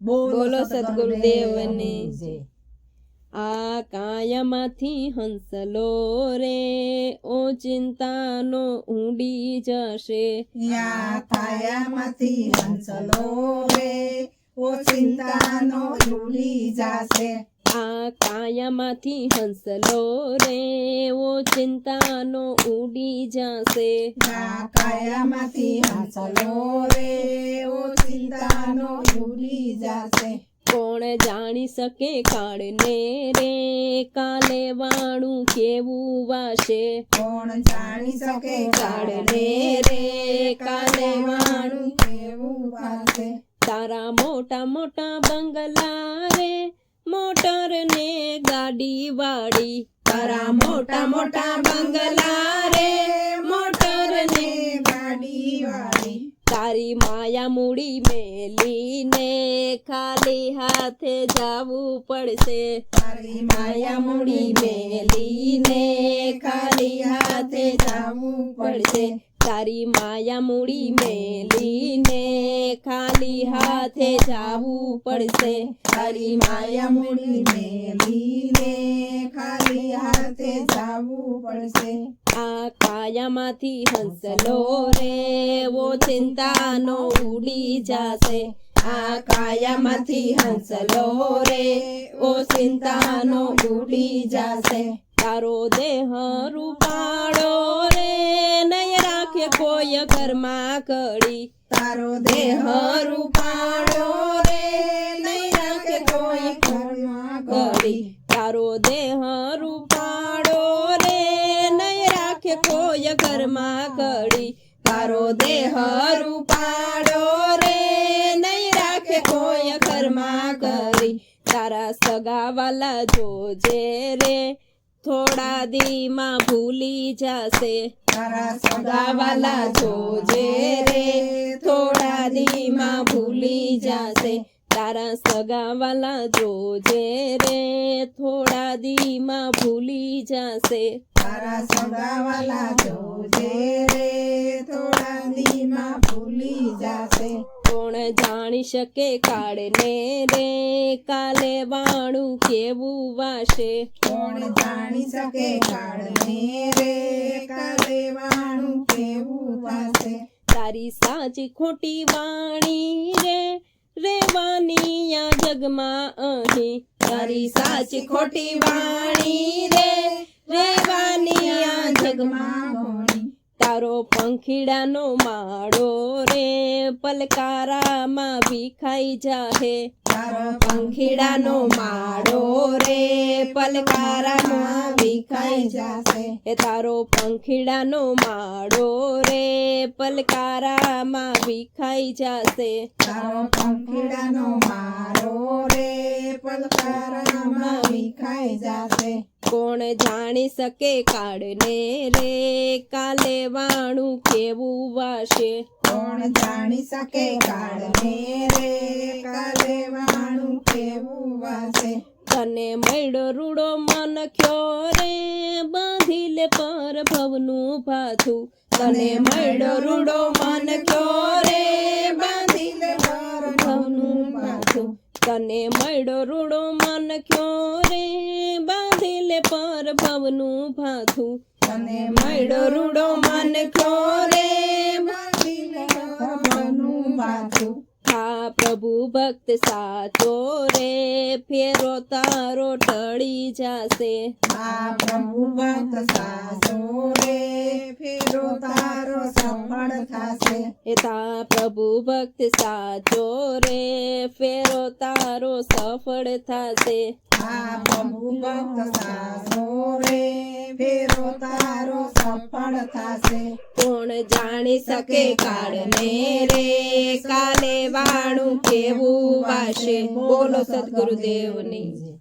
બોલો સદગુરુદેવની જય। આ કાયામાંથી હંસલો રે ઓ ચિંતાનો ઊંડી જશે। યા કાયામાંથી હંસલો રે ઓ ચિંતાનો ઊંડી જશે। આ કાયામાંથી હંસલો રે ઓ ચિંતાનો ઊડી જશે। યા કાયામાંથી હંસલો રે ઓ ચિંતાનો ઊંડી જશે। કોણ જાણી શકે કાળને રે કાલે વાણું કેવું વાશે। કોણ જાણી શકે કાળને રે કાલે વાણું કેવું વાસે। તારા મોટા મોટા બંગલા રે મોટર ને ગાડી વાળી। તારા મોટા મોટા બંગલા રે મોટર ને ગાડી વાળી। તારી માયા મૂડી મેલીને ખાલી હાથે જાવું પડશે। તારી માયા મૂડી મેલીને ખાલી હાથે જાવું પડશે। તારી માયા મૂડી મેલીને ખાલી હાથે જાવું પડશે। તારી માયા મૂડી મેલીને ખાલી હાથે જાવું પડશે। આ કાયામાંથી હંસલો રે વો ચિંતાનો ઉડી જાશે। આ કાયામાંથી હંસલો રે ઓ ચિંતાનો ઉડી જાશે। તારો દેહ રૂપાળો રે નહીં રાખે કોઈ ઘરમાં કડી। તારો દેહ રૂપાળો રે નહીં રાખે કોઈ ઘરમાં કડી। તારો દેહ રૂપાળો રે નહીં રાખે કોઈ ઘરમાં કડી। તારો દેહ રૂપાળો રે નહીં રાખે કોઈ ઘરમાં કડી। તારા સગાવાલા જોજે રે થોડા દીમાં ભૂલી જાશે। તારા સગાવાલા જોજે રે થોડા દીમાં ભૂલી જાશે। તારા સગાવાલા જોજે રે થોડા દીમાં ભૂલી જાશે। તારા સગાવાલા જોજે રે થોડા દીમાં ભૂલી જાશે। કોણ જાણી શકે કાળને રે કાલે વાણું કેવું વાશે। કોણ જાણી શકે કાળને રે કાલે વાણું કેવું વાસે। તારી સાચી ખોટી વાણી રે રેવાની આ જગમાં અહીં। તારી સાચી ખોટી વાણી રે રેવાની આ જગમાં ઘણી। તારો પંખીડાનો માળો રે પલકારામાં ભીખાઈ જાહે। તારો પંખીડાનો માળો રે પલકારામાં ભીખાઈ જાશે। એ તારો પંખીડાનો માળો રે પલકારામાં ભીખાઈ જાશે। તારો પંખીડાનો મારો રે પલકારામાં વિખાઈ જાશે। કોણ જાણી શકે કાળને રે કાલે વાણું કેવું વાશે। કોણ જાણી શકે કાળને રે કાલે વાણું કેવું વાસે। તને મળ્યો રૂડો મનખ્યો રે બાંધી લે પર ભવનું પાછું। તને મળ્યો રૂડો મનખ્યો રે બાંધી લે પર ભવનું પાછું। તને મળ્યો રૂડો મનખ્યો રે બાંધી લે પર ભવનું પાછું। તને મળ્યો રૂડો મનખ્યો રે બાંધી લે ભવનું પાછું। હા પ્રભુ ભક્ત સાચો રે ફેરો તારો ટળી જાશે। આ પ્રભુ ભક્ત સાચો રે ફેરો તારો સફળ થશે। એ તા પ્રભુ ભક્ત સાચો રે ફેરો તારો સફળ થશે। આ પ્રભુ ભક્ત સાચો રે ફેરો તારો સફળ થશે। કોણ જાણી શકે કાળને રે કાલે વાણું કેવું વાશે। બોલો સદગુરુદેવની